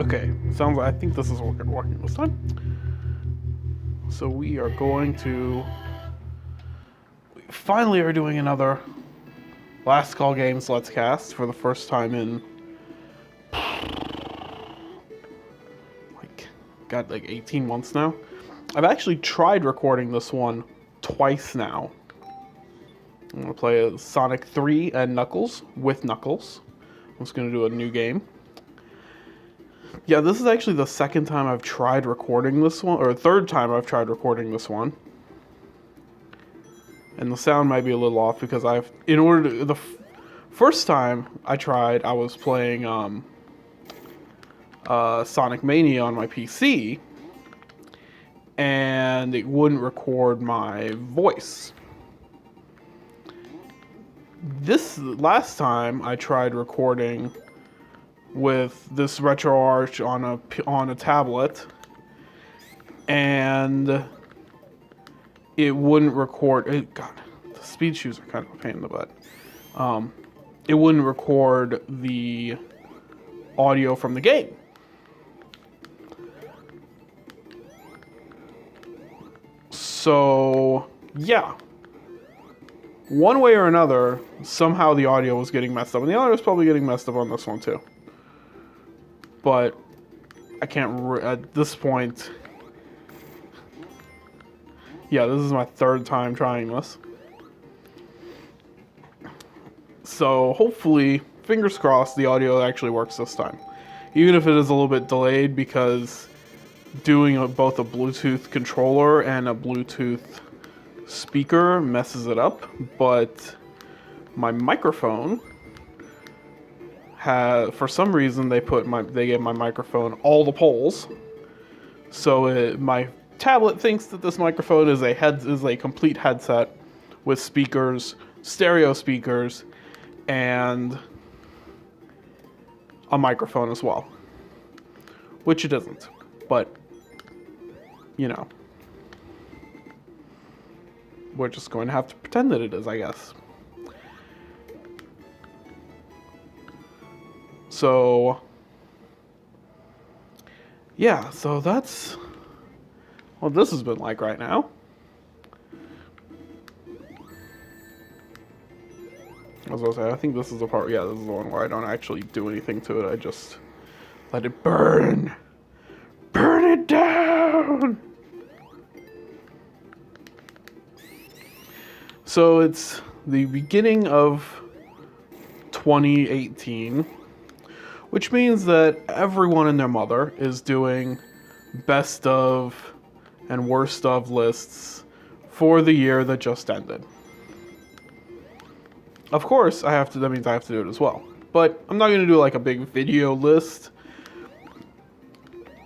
Okay, sounds like I think this is working this time. So we are going to... We finally are doing another Last Call Games Let's Cast for the first time in... like 18 months now. I've actually tried recording this one twice now. I'm going to play Sonic 3 and Knuckles, with Knuckles. I'm just going to do a new game. Yeah, this is actually the second time I've tried recording this one, or third time I've tried recording this one. And the sound might be a little off because the first time I tried, I was playing Sonic Mania on my PC, and it wouldn't record my voice. This last time I tried recording with this RetroArch on a tablet, and it wouldn't record. God, the speed shoes are kind of a pain in the butt. It wouldn't record the audio from the game. So yeah, one way or another, somehow the audio was getting messed up, and the audio is probably getting messed up on this one too. But I can't at this point. Yeah, this is my third time trying this. So hopefully, fingers crossed, the audio actually works this time. Even if it is a little bit delayed, because doing both a Bluetooth controller and a Bluetooth speaker messes it up. But my microphone for some reason they gave my microphone all the poles, so my tablet thinks that this microphone is a complete headset with speakers, stereo speakers, and a microphone as well, which it isn't, but you know, we're just going to have to pretend that it is, I guess. So, yeah, so that's what this has been like right now. I was going to say, I think this is the part, yeah, this is the one where I don't actually do anything to it. I just let it burn. Burn it down! So it's the beginning of 2018. Which means that everyone and their mother is doing best of and worst of lists for the year that just ended. Of course, that means I have to do it as well. But I'm not going to do like a big video list.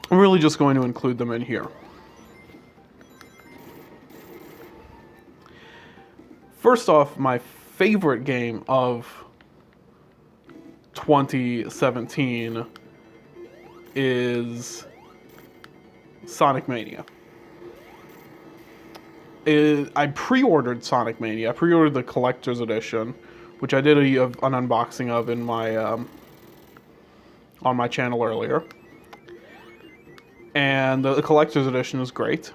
I'm really just going to include them in here. First off, my favorite game of 2017 is Sonic Mania. I pre-ordered Sonic Mania. I pre-ordered the collector's edition, which I did an unboxing of in my on my channel earlier. And the collector's edition is great.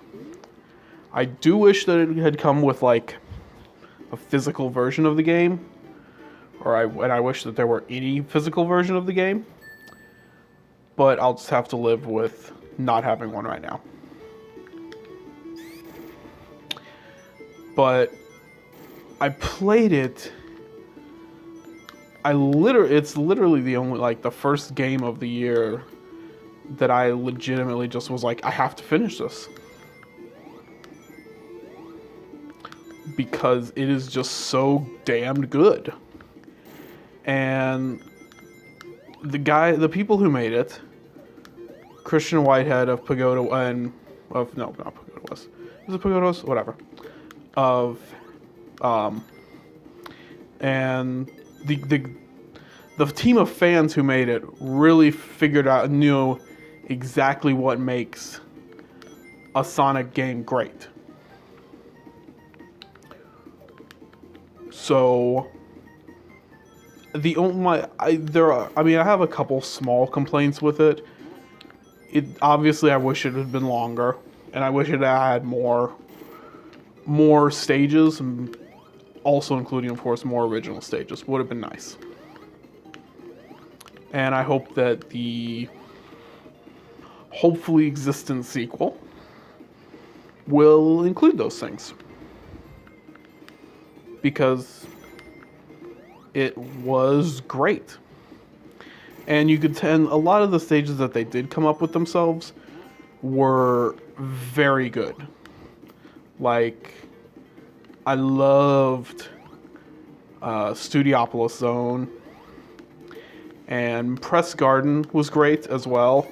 I do wish that it had come with like a physical version of the game. And I wish that there were any physical version of the game. But I'll just have to live with not having one right now. But I played it. It's literally the only, like, the first game of the year that I legitimately just was like, I have to finish this. Because it is just so damned good. And the people who made it, Christian Whitehead of Pagoda, not Pagoda West. Is it Pagoda West? Whatever. And the team of fans who made it really knew exactly what makes a Sonic game great. So The only there are, I mean, I have a couple small complaints with it. It obviously, I wish it had been longer, and I wish it had more stages, and also including, of course, more original stages. Would have been nice. And I hope that the hopefully existent sequel will include those things, because it was great. And you could tell a lot of the stages that they did come up with themselves were very good. Like, I loved Studiopolis Zone, and Press Garden was great as well.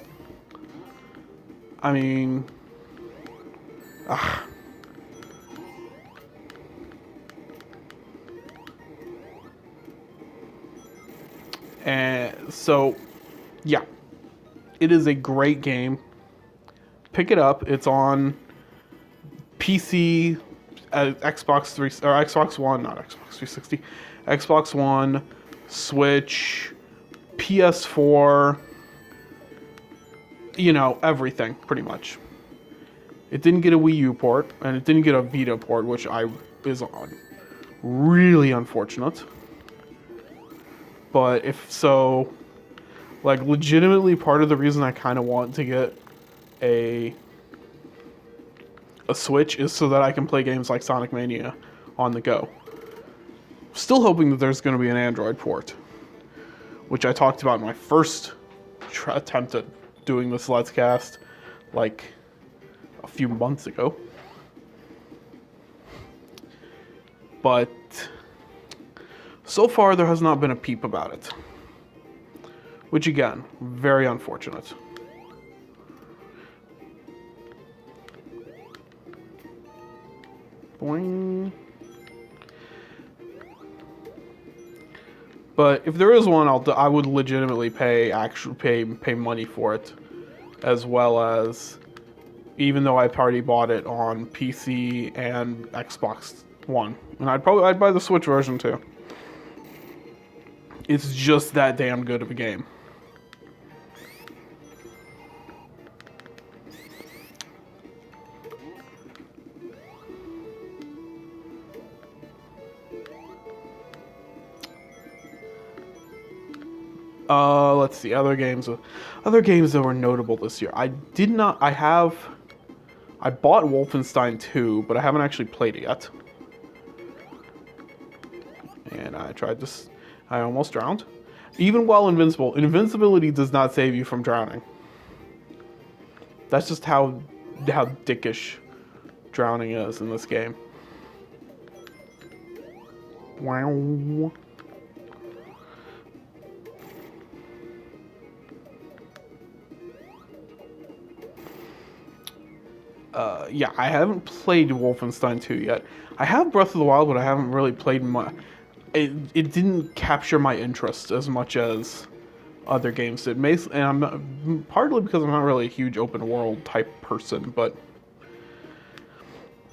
I mean, and so, yeah, it is a great game. Pick it up. It's on PC, Xbox 3 or Xbox One, not Xbox 360, Xbox One, Switch, PS4. You know, everything pretty much. It didn't get a Wii U port, and it didn't get a Vita port, which is really unfortunate. But if so, like, legitimately part of the reason I kind of want to get a Switch is so that I can play games like Sonic Mania on the go. Still hoping that there's going to be an Android port, which I talked about in my first attempt at doing this Let's Cast, like, a few months ago. But so far, there has not been a peep about it. Which, again, very unfortunate. Boing. But if there is one, I would legitimately pay money for it, as well as, even though I've already bought it on PC and Xbox One, and I'd buy the Switch version too. It's just that damn good of a game. Let's see, other games that were notable this year. I bought Wolfenstein 2, but I haven't actually played it yet. And I tried this. I almost drowned. Even while invincible, invincibility does not save you from drowning. That's just how dickish drowning is in this game. Wow. Yeah, I haven't played Wolfenstein 2 yet. I have Breath of the Wild, but I haven't really played much. It didn't capture my interest as much as other games did. And I'm not, partly because I'm not really a huge open world type person, but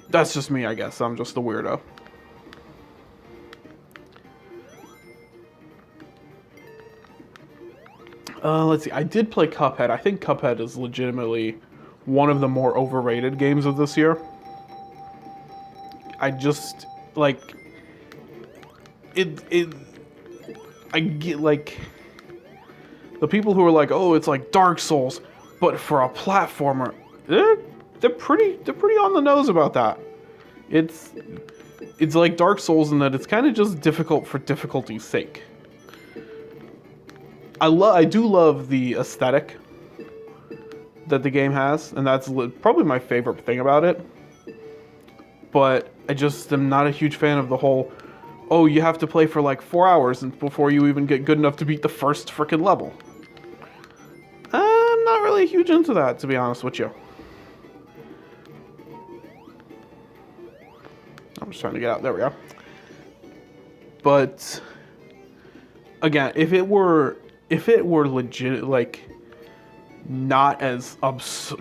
that's just me, I guess. I'm just a weirdo. Let's see. I did play Cuphead. I think Cuphead is legitimately one of the more overrated games of this year. I just, like, I get, like, the people who are like, oh, it's like Dark Souls, but for a platformer, they're pretty on the nose about that. It's like Dark Souls in that it's kind of just difficult for difficulty's sake. I do love the aesthetic that the game has, and that's probably my favorite thing about it. But I just am not a huge fan of the whole, oh, you have to play for like 4 hours before you even get good enough to beat the first frickin' level. I'm not really huge into that, to be honest with you. I'm just trying to get out. There we go. But again, if it were legit, like, not as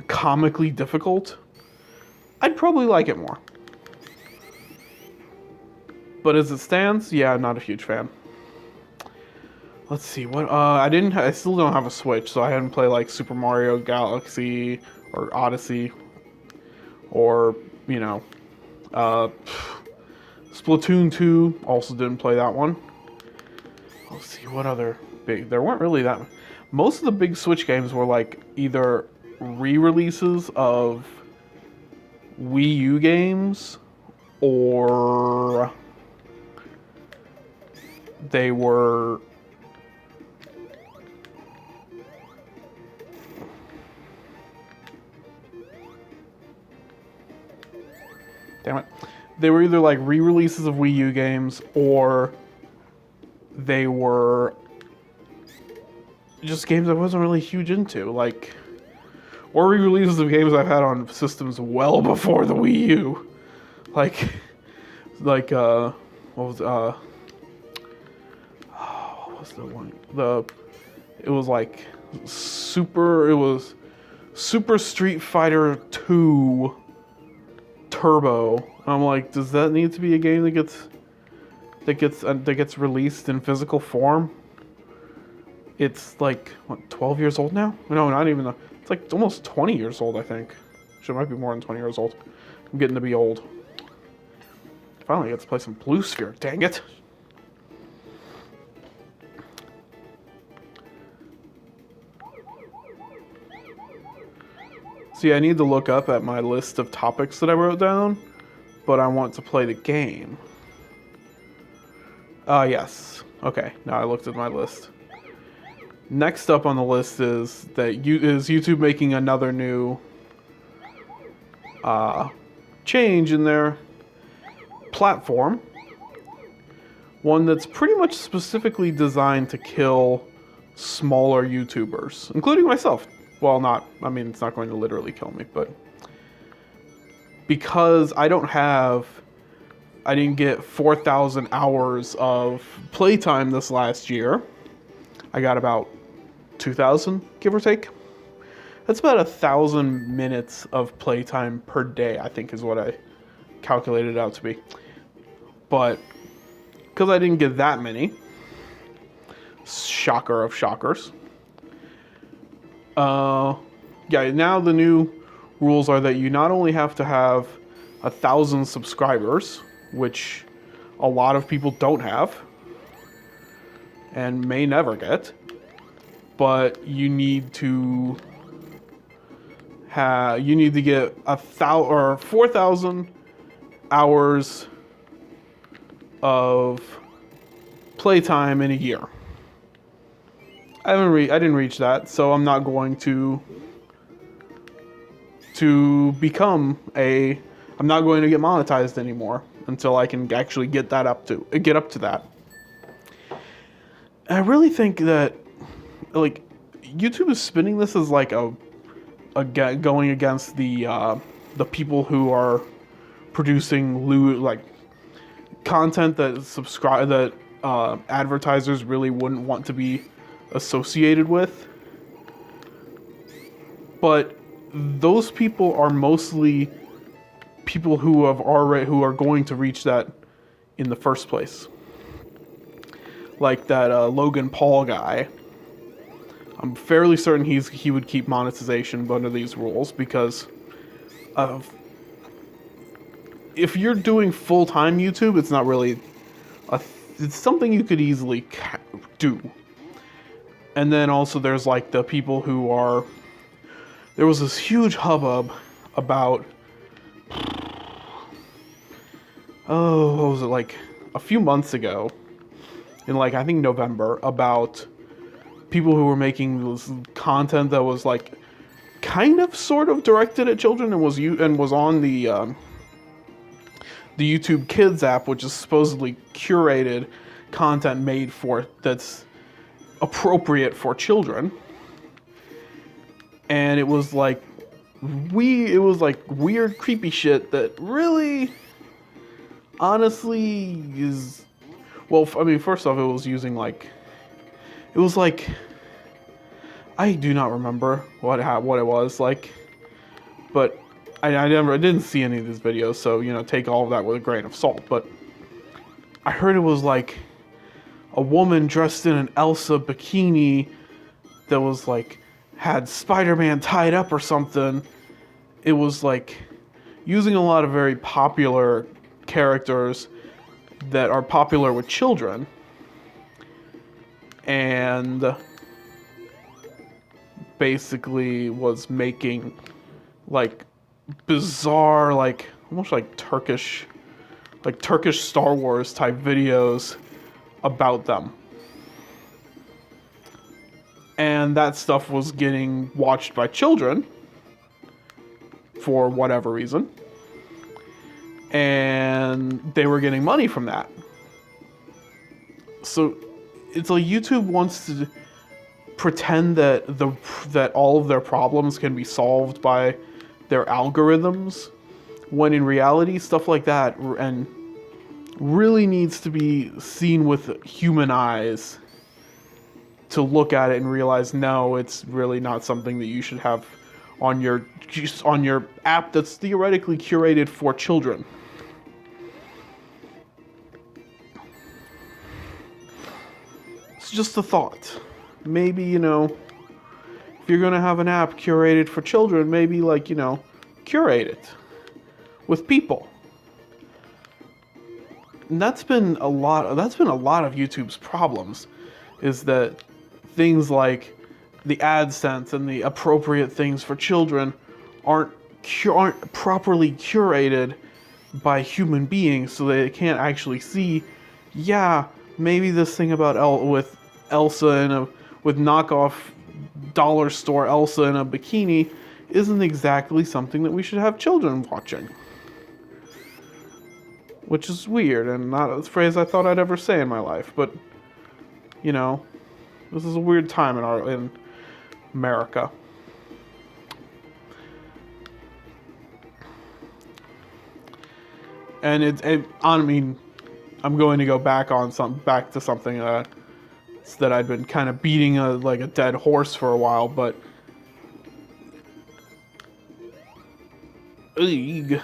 comically difficult, I'd probably like it more. But as it stands, yeah, I'm not a huge fan. let's see what I still don't have a Switch, so I hadn't played like Super Mario Galaxy or Odyssey or you know uh, Splatoon 2. Also didn't play that one. Let's see what other big. There weren't really that. Most of the big Switch games were like either re-releases of Wii U games, or they were damn it. They were either like re-releases of Wii U games, or they were just games I wasn't really huge into, like, or re-releases of games I've had on systems well before the Wii U, like what was the one? It was like Super Street Fighter 2 Turbo. I'm like, does that need to be a game that gets released in physical form? It's like what, 12 years old now? No, not even. It's like almost 20 years old, I think. It might be more than 20 years old. I'm getting to be old. Finally, I get to play some Blue Sphere. Dang it! See, I need to look up at my list of topics that I wrote down, but I want to play the game. Yes. Okay, now I looked at my list. Next up on the list is YouTube making another new change in their platform. One that's pretty much specifically designed to kill smaller YouTubers, including myself. Well, it's not going to literally kill me, but because I didn't get 4,000 hours of playtime this last year. I got about 2,000, give or take. That's about 1,000 minutes of playtime per day, I think is what I calculated it out to be. But because I didn't get that many, shocker of shockers. Now the new rules are that you not only have to have 1,000 subscribers, which a lot of people don't have and may never get, but you need to get 4,000 hours of playtime in a year. I didn't reach that, so I'm not going to I'm not going to get monetized anymore until I can actually get up to that. I really think that like YouTube is spinning this as like a going against the people who are producing like content that advertisers really wouldn't want to be associated with. But those people are mostly people who are going to reach that in the first place. Like that Logan Paul guy. I'm fairly certain he would keep monetization under these rules because if you're doing full-time YouTube, it's not really it's something you could easily do. And then also there's like the people who are, there was this huge hubbub about, what was it, like a few months ago, in like I think November, about people who were making this content that was like kind of sort of directed at children and was on the YouTube Kids app, which is supposedly curated content made for that's appropriate for children. And it was like weird, creepy shit that really, honestly, is, well, I mean, first off, it was using like, it was like, I do not remember what it was like, but I didn't see any of these videos, so, take all of that with a grain of salt. But I heard it was like a woman dressed in an Elsa bikini that was like had Spider-Man tied up or something. It was like using a lot of very popular characters that are popular with children, and basically was making like bizarre, like almost like Turkish Star Wars type videos about them. And that stuff was getting watched by children for whatever reason. And they were getting money from that. So it's like YouTube wants to pretend that that all of their problems can be solved by their algorithms, when in reality stuff like that and really needs to be seen with human eyes to look at it and realize, no, it's really not something that you should have on your app that's theoretically curated for children. It's just a thought. Maybe, you know, if you're gonna have an app curated for children, maybe, like, you know, curate it with people. And that's been a lot of YouTube's problems, is that things like the AdSense and the appropriate things for children aren't properly curated by human beings, so they can't actually see, yeah, maybe this thing about with Elsa and with knockoff dollar store Elsa in a bikini isn't exactly something that we should have children watching. Which is weird, and not a phrase I thought I'd ever say in my life, but, you know, this is a weird time in America. And I mean, I'm going to go back to something that I'd been kind of beating like a dead horse for a while, but it's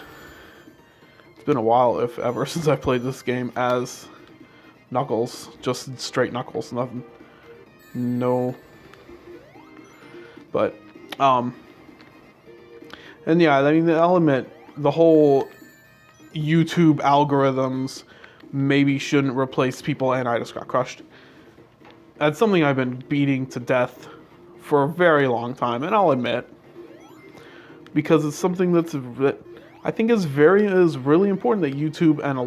been a while, if ever, since I played this game as Knuckles, just straight Knuckles, nothing, no, but, and yeah, I mean, I'll admit, the whole YouTube algorithms maybe shouldn't replace people, and I just got crushed. That's something I've been beating to death for a very long time, and I'll admit, because it's something that I think is really important that YouTube and a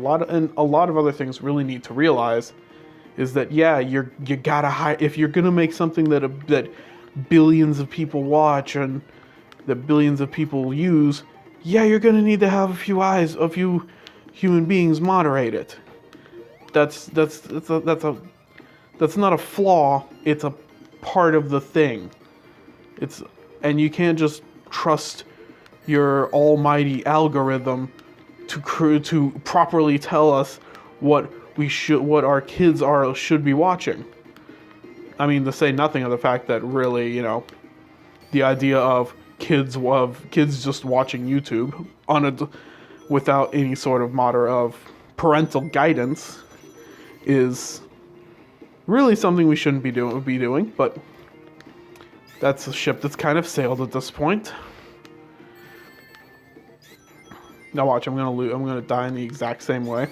lot of other things really need to realize, is that, yeah, you gotta if you're gonna make something that billions of people watch and that billions of people use, yeah, you're gonna need to have a few human beings moderate it. That's not a flaw. It's a part of the thing. And you can't just trust your almighty algorithm to properly tell us what our kids should be watching. I mean, to say nothing of the fact that really, you know, the idea of kids just watching YouTube without any sort of parental guidance is really something we shouldn't be doing, but that's a ship that's kind of sailed at this point. Now watch, I'm gonna die in the exact same way.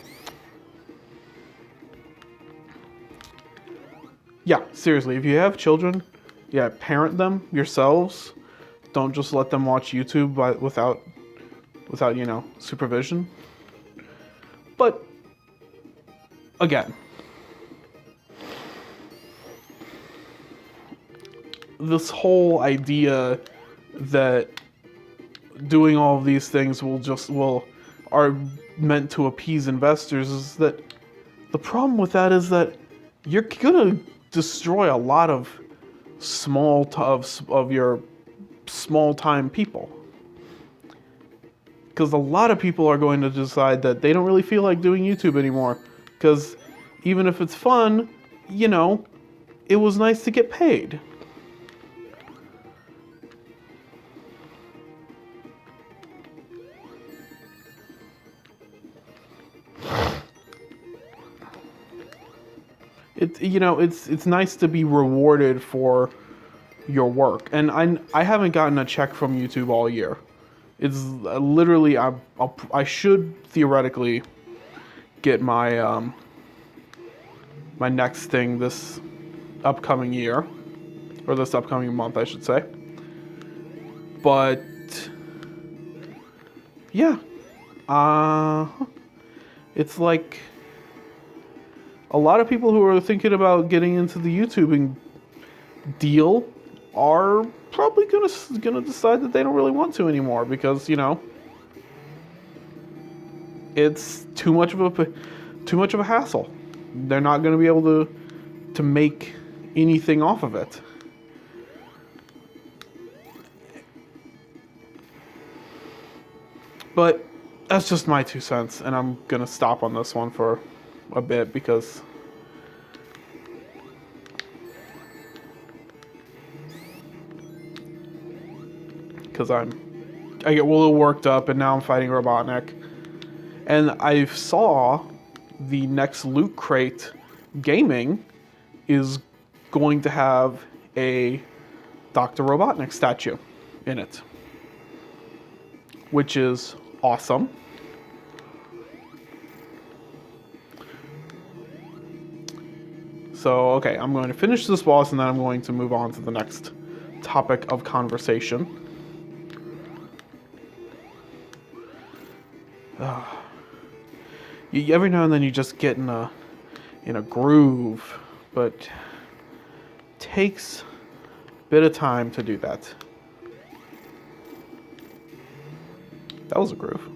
Yeah, seriously, if you have children, yeah, parent them yourselves. Don't just let them watch YouTube without, you know, supervision. But again, this whole idea that doing all of these things are meant to appease investors, is that the problem with that is that you're gonna destroy a lot of your small time people, because a lot of people are going to decide that they don't really feel like doing YouTube anymore, because even if it's fun, you know, it was nice to get paid. it's nice to be rewarded for your work. And I haven't gotten a check from YouTube all year. It's literally I should theoretically get my my next thing this upcoming year, or this upcoming month, I should say. But yeah, it's like a lot of people who are thinking about getting into the YouTubing deal are probably gonna decide that they don't really want to anymore, because it's too much of a hassle. They're not gonna be able to make anything off of it. But that's just my 2 cents, and I'm gonna stop on this one for a bit because I get a little worked up, and now I'm fighting Robotnik. And I saw the next Loot Crate Gaming is going to have a Dr. Robotnik statue in it, which is awesome. So, okay, I'm going to finish this boss, and then I'm going to move on to the next topic of conversation. Every now and then you just get in a groove, but it takes a bit of time to do that. That was a groove.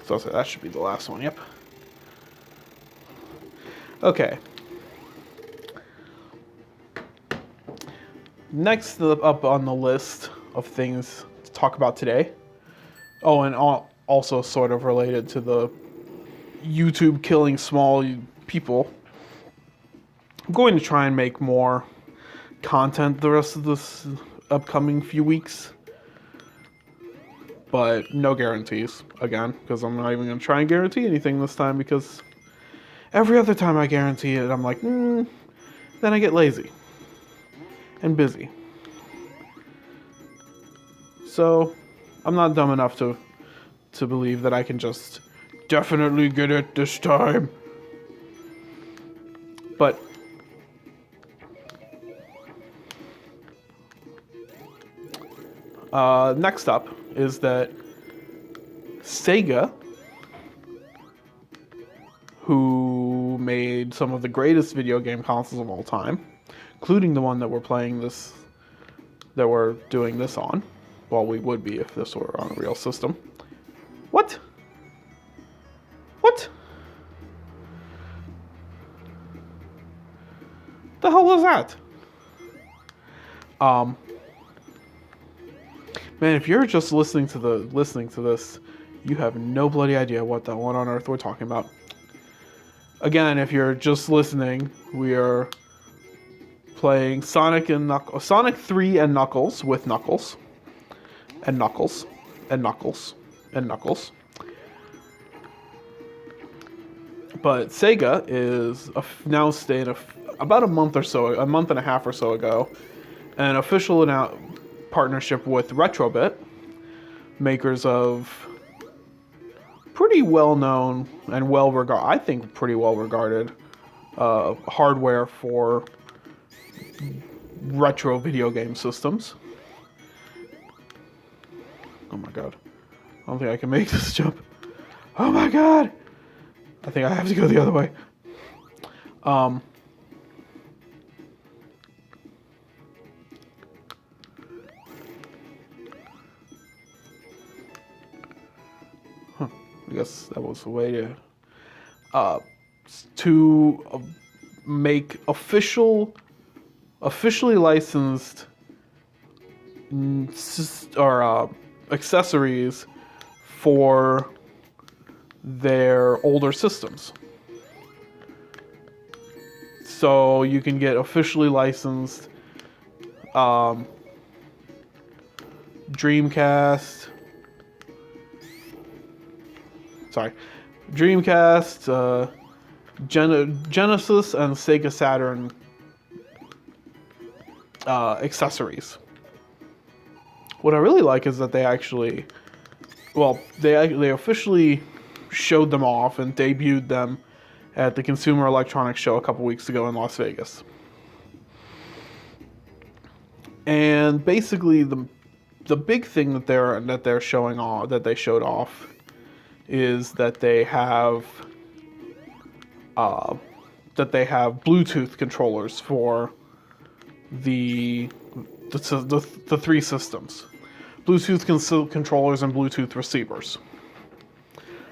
So that should be the last one, yep. Okay. Next up on the list of things to talk about today. Oh, and also sort of related to the YouTube killing small people. I'm going to try and make more content the rest of this upcoming few weeks. But no guarantees, again, because I'm not even going to try and guarantee anything this time, because every other time I guarantee it, I'm like, then I get lazy and busy. So I'm not dumb enough to believe that I can just definitely get it this time. But next up is that Sega, who made some of the greatest video game consoles of all time, including the one that we're doing this on. Well, we would be if this were on a real system. What? What? The hell was that? Man, if you're just listening to this, you have no bloody idea what on earth we're talking about. Again, if you're just listening, we are playing Sonic 3 and Knuckles with Knuckles. And Knuckles. And Knuckles. And Knuckles. But Sega is announced about a month and a half or so ago, an official partnership with Retrobit, makers of pretty well-known and pretty well-regarded hardware for retro video game systems. Oh my god. I don't think I can make this jump. Oh my god! I think I have to go the other way. I guess that was the way to make officially licensed accessories for their older systems. So you can get officially licensed Dreamcast. Sorry, Dreamcast, Genesis, and Sega Saturn accessories. What I really like is that they actually, well, they officially showed them off and debuted them at the Consumer Electronics Show a couple weeks ago in Las Vegas. And basically, the big thing that they're showing off, that they showed off, is that they have Bluetooth controllers for the three systems. Bluetooth controllers and Bluetooth receivers.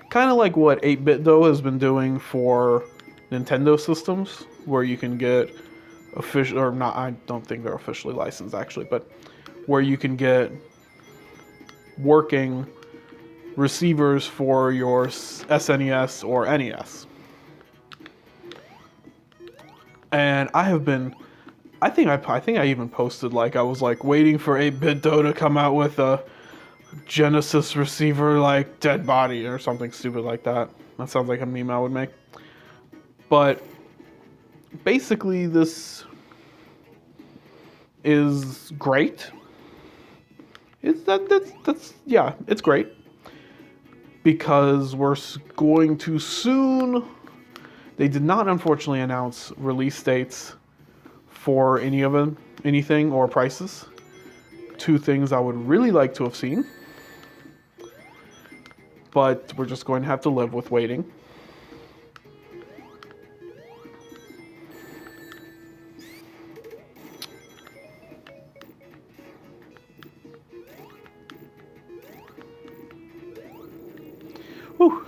Kind of like what 8-Bit though has been doing for Nintendo systems, where you can get official, or not, I don't think they're officially licensed actually, but where you can get working receivers for your SNES or NES. And I think I even posted, like, I was like waiting for 8-Bit though to come out with a Genesis receiver like Dead Body or something stupid like that. That sounds like a meme I would make. But basically this is great. It's great. Because we're going to soon... They did not unfortunately announce release dates for anything or prices. Two things I would really like to have seen. But we're just going to have to live with waiting. Whew.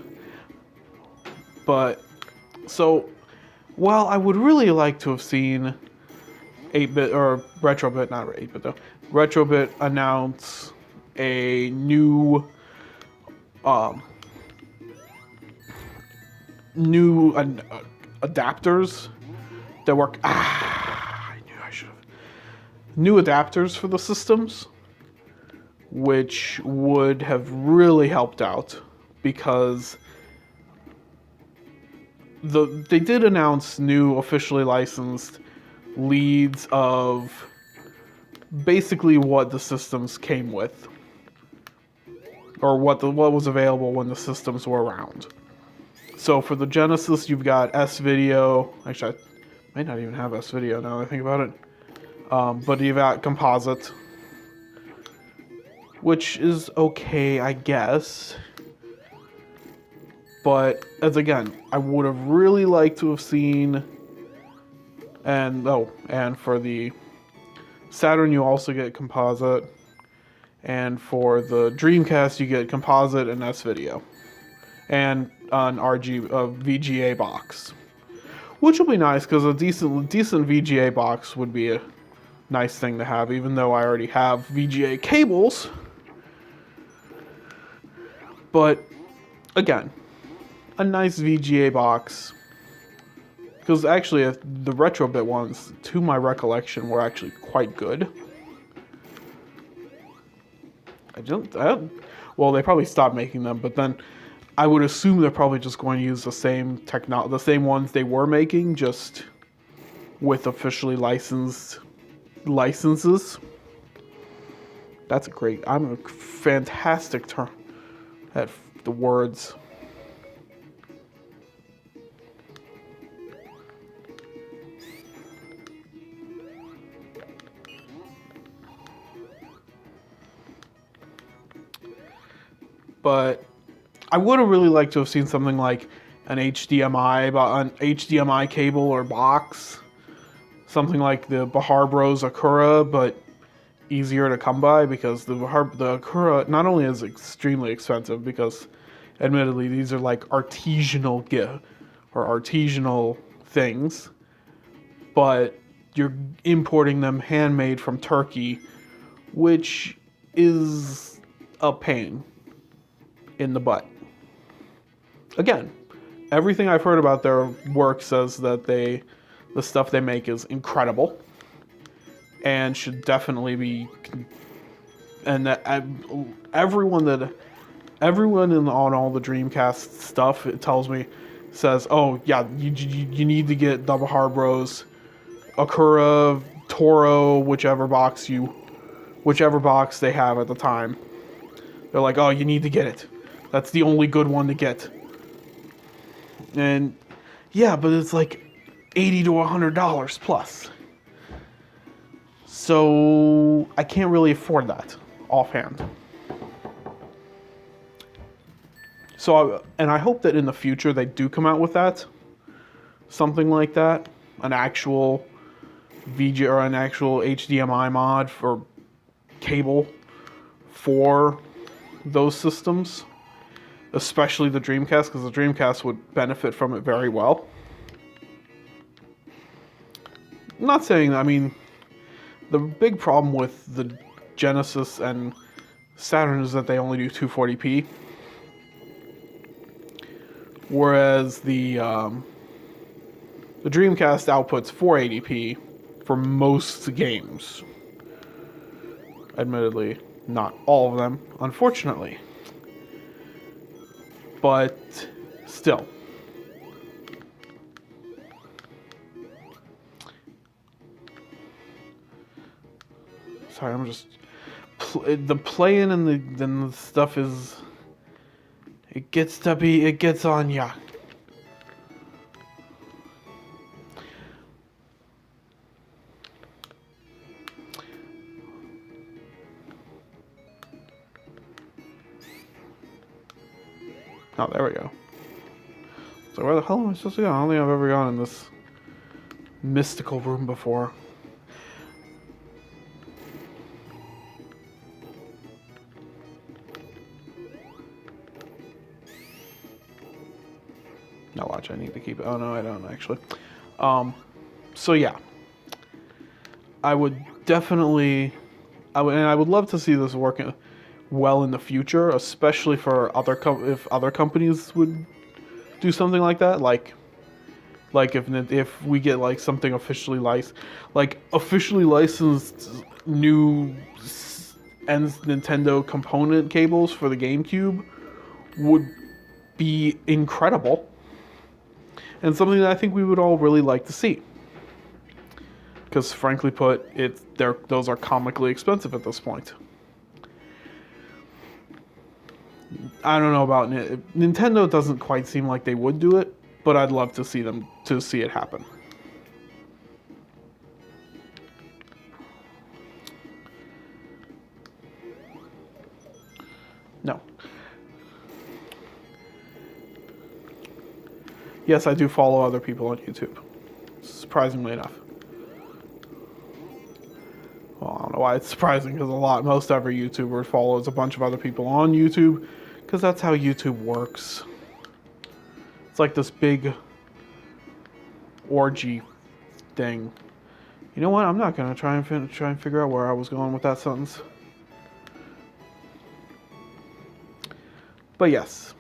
But, so, while I would really like to have seen 8-Bit, or Retrobit, not 8-Bit though, Retrobit announce a new adapters that work. I knew I should have. New adapters for the systems, which would have really helped out, because they did announce new officially licensed leads of basically what the systems came with, or what was available when the systems were around. So for the Genesis, you've got S-Video. Actually, I might not even have S-Video now that I think about it. But you've got Composite, which is okay, I guess. But as again, I would have really liked to have seen, and for the Saturn you also get Composite, and for the Dreamcast you get Composite and S-Video, and an VGA box, which will be nice because a decent VGA box would be a nice thing to have, even though I already have VGA cables. But again, a nice VGA box, because actually the Retrobit ones, to my recollection, were actually quite good. Well, they probably stopped making them, but then I would assume they're probably just going to use the same ones they were making, just with officially licensed licenses. That's great. I'm a fantastic term at the words. But I would have really liked to have seen something like an HDMI cable or box. Something like the Bahar Bros Akura, but easier to come by, because the Akura not only is extremely expensive, because admittedly these are like artisanal things, but you're importing them handmade from Turkey, which is a pain in the butt. Again, everything I've heard about their work says that the stuff they make is incredible and should definitely be and that everyone on all the Dreamcast stuff, it tells me, says, oh yeah, you need to get Double Hard Bros, Akura, Toro, whichever box they have at the time. They're like, oh, you need to get it. That's the only good one to get. And yeah, but it's like $80 to $100 plus. So I can't really afford that offhand. So, and I hope that in the future they do come out with that. Something like that. An actual VG or an actual HDMI mod for cable for those systems. Especially the Dreamcast, because the Dreamcast would benefit from it very well. I'm not saying, I mean, the big problem with the Genesis and Saturn is that they only do 240p. Whereas the Dreamcast outputs 480p for most games. Admittedly, not all of them, unfortunately. But still. Sorry, I'm just... the playing and the stuff is... It gets on ya. Oh, there we go. So where the hell am I supposed to go? I don't think I've ever gone in this mystical room before. Now watch, I need to keep it. Oh no, I don't actually. So yeah. I would definitely... I would love to see this working well in the future, especially for if other companies would do something like that, like if we get like something officially licensed new Nintendo component cables for the GameCube would be incredible, and something that I think we would all really like to see. Because frankly put, those are comically expensive at this point. I don't know about Nintendo. Doesn't quite seem like they would do it, but I'd love to see it happen. No. Yes, I do follow other people on YouTube. Surprisingly enough. Well, I don't know why it's surprising, because most every YouTuber follows a bunch of other people on YouTube, because that's how YouTube works. It's like this big orgy thing. You know what? I'm not gonna try and figure out where I was going with that sentence. But yes.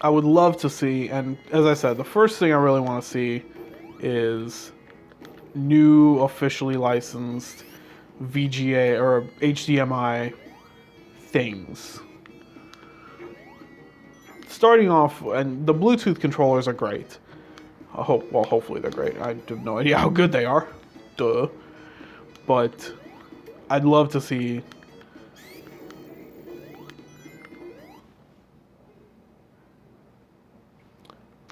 I would love to see, and as I said, the first thing I really want to see is new officially licensed VGA or HDMI things. Starting off, and the Bluetooth controllers are great. Hopefully they're great. I have no idea how good they are. Duh. But I'd love to see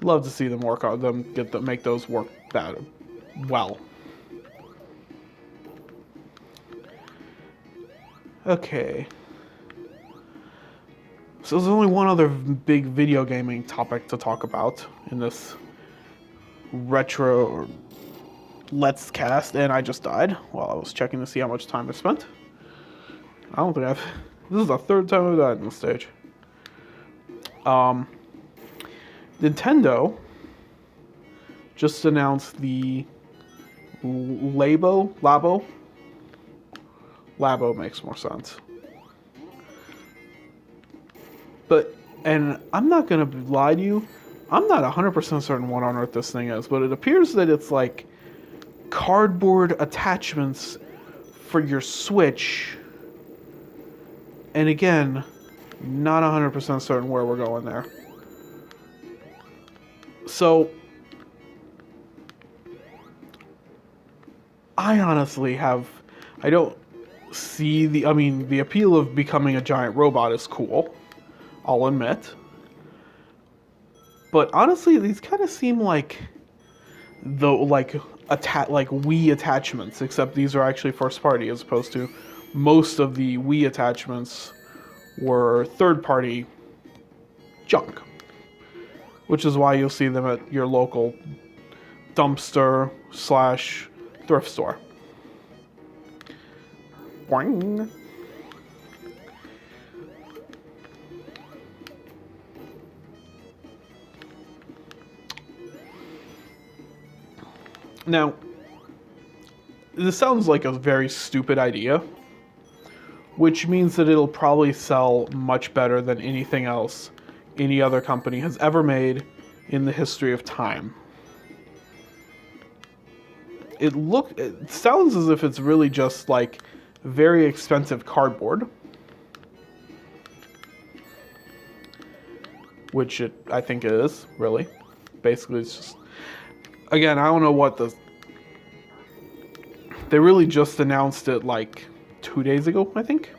them work on them, make those work that well. Okay. So there's only one other big video gaming topic to talk about in this retro Let's Cast, and I just died while I was checking to see how much time I spent. I don't think this is the third time I've died in this stage. Nintendo just announced the LABO makes more sense. And I'm not gonna lie to you, I'm not 100% certain what on earth this thing is, but it appears that it's like cardboard attachments for your Switch. And again, not 100% certain where we're going there. So, I honestly I don't see the appeal of becoming a giant robot is cool, I'll admit. But honestly, these kind of seem like like Wii attachments, except these are actually first party as opposed to most of the Wii attachments were third party junk. Which is why you'll see them at your local dumpster / thrift store. Boing. Now, this sounds like a very stupid idea, which means that it'll probably sell much better than anything else any other company has ever made in the history of time. It sounds as if it's really just like very expensive cardboard, which I think it is, really. Basically, it's just, again, I don't know what they really just announced it like 2 days ago, I think.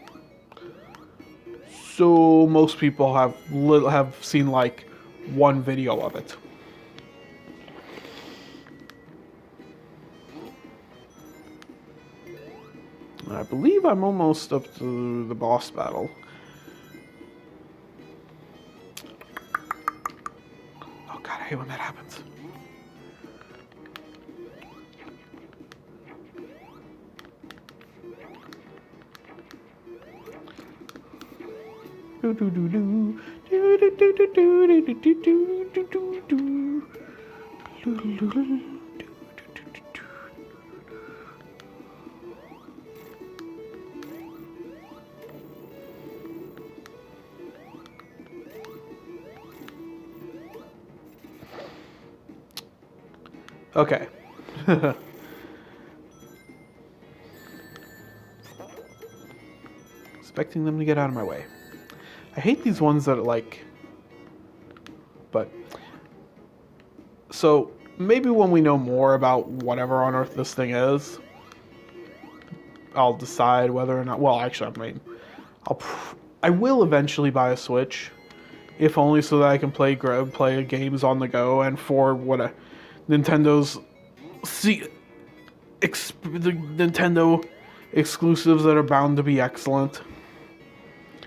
So most people have seen like one video of it. I believe I'm almost up to the boss battle. Oh god, I hate when that happens. Do do do do do do do do do do do do do do. Okay. Expecting them to get out of my way. I hate these ones that are like... But... So, maybe when we know more about whatever on earth this thing is, I'll decide whether or not... Well, actually, I mean... I will eventually buy a Switch, if only so that I can play games on the go, and for Nintendo's... the Nintendo exclusives that are bound to be excellent.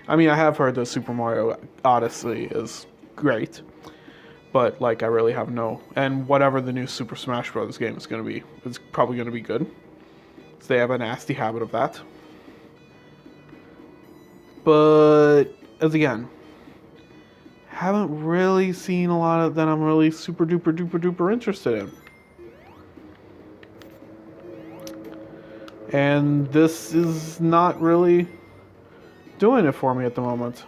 I mean, I have heard that Super Mario Odyssey is great, but like I really have and whatever the new Super Smash Bros. Game is going to be, it's probably going to be good. So they have a nasty habit of that. But as again, haven't really seen a lot of that I'm really super duper duper duper interested in. And this is not really doing it for me at the moment.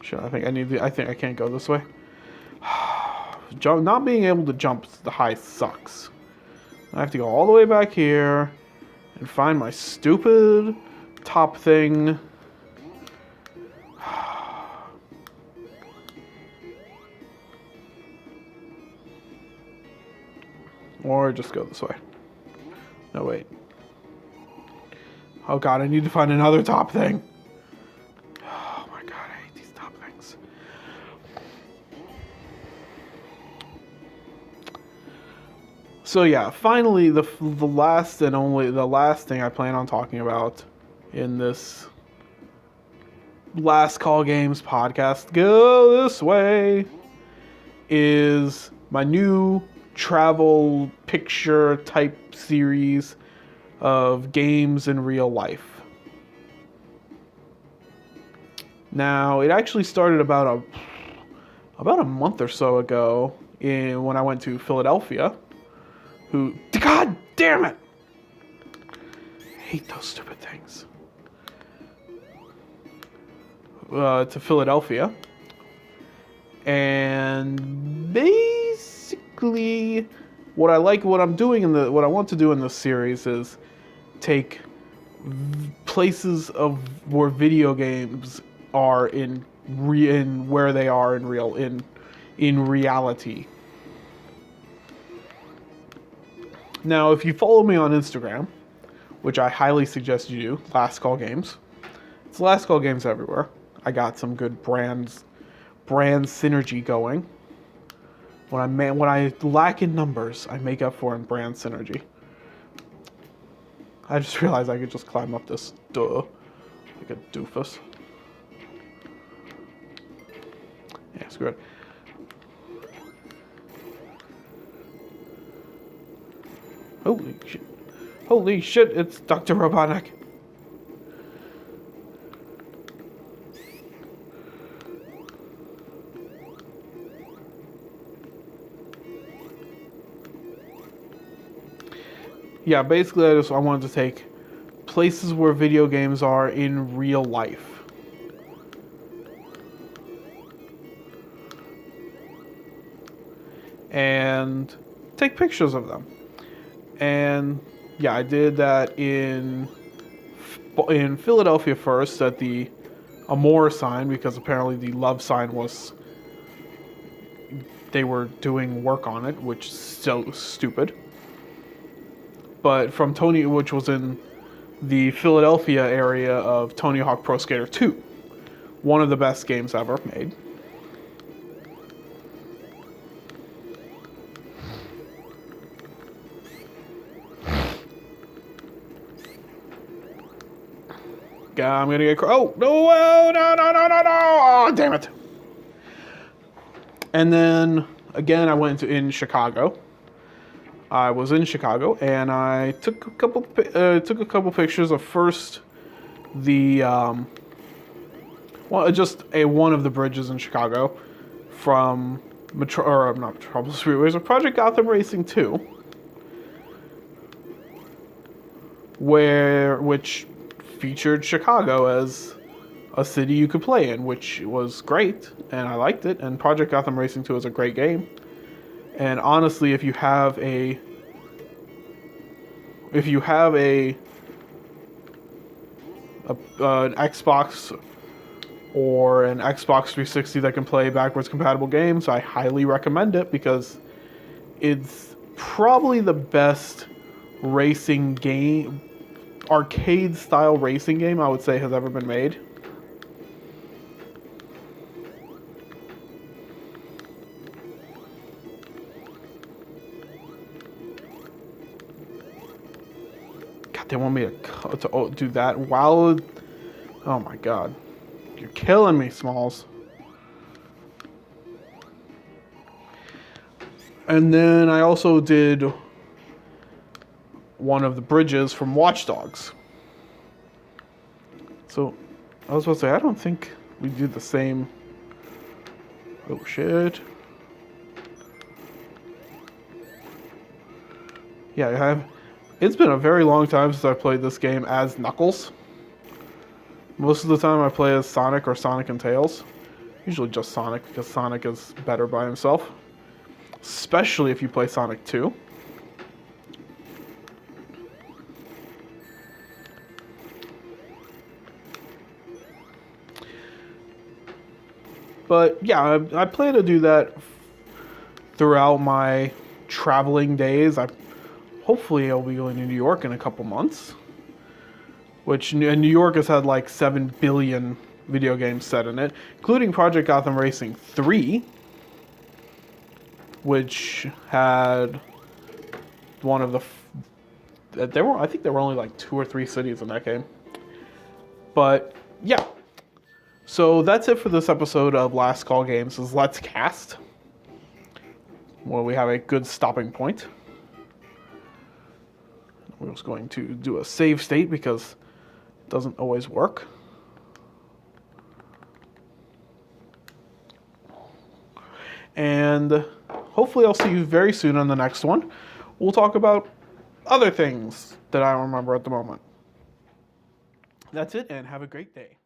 Shit, I think I can't go this way. Not being able to jump the high sucks. I have to go all the way back here and find my stupid top thing. Or just go this way. No, wait. Oh god, I need to find another top thing. Oh my god, I hate these top things. So yeah, finally the last thing I plan on talking about in this Last Call Games podcast, go this way, is my new travel picture type series of games in real life. Now, it actually started about a month or so ago when I went to Philadelphia. God damn it! I hate those stupid things. To Philadelphia And basically, what I want to do in this series is take places of where video games are in where they are in reality. Now, if you follow me on Instagram, which I highly suggest you do, Last Call Games. It's Last Call Games everywhere. I got some good brand synergy going. When I lack in numbers, I make up for in brand synergy. I just realized I could just climb up this like a doofus. Yeah, screw it. Holy shit. Holy shit, it's Dr. Robotnik. Yeah, basically I wanted to take places where video games are in real life. And take pictures of them. And yeah, I did that in Philadelphia first at the Amore sign, because apparently the love sign they were doing work on it, which is so stupid. But from Tony, which was in the Philadelphia area of Tony Hawk Pro Skater 2, one of the best games ever made. I'm gonna get... Oh, no, oh, damn it. And then, again, I went in Chicago. I was in Chicago, and I took a couple pictures of first the one of the bridges in Chicago from not Metropolis Freeways, of Project Gotham Racing 2, which featured Chicago as a city you could play in, which was great, and I liked it. And Project Gotham Racing 2 is a great game. And honestly, if you have an Xbox or an Xbox 360 that can play backwards compatible games, I highly recommend it, because it's probably the best racing game, arcade style racing game I would say has ever been made. They want me to do that while... Oh my god. You're killing me, Smalls. And then I also did one of the bridges from Watch Dogs. So, I was about to say, I don't think we did the same... Oh shit. Yeah, I have... It's been a very long time since I played this game as Knuckles. Most of the time I play as Sonic or Sonic and Tails. Usually just Sonic, because Sonic is better by himself. Especially if you play Sonic 2. But yeah, I plan to do that throughout my traveling days. Hopefully I'll be going to New York in a couple months. Which, New York has had like 7 billion video games set in it, including Project Gotham Racing 3, which had one of the... I think there were only like 2 or 3 cities in that game. But, yeah. So that's it for this episode of Last Call Games' Let's Cast, where we have a good stopping point. We're just going to do a save state because it doesn't always work. And hopefully I'll see you very soon on the next one. We'll talk about other things that I don't remember at the moment. That's it, and have a great day.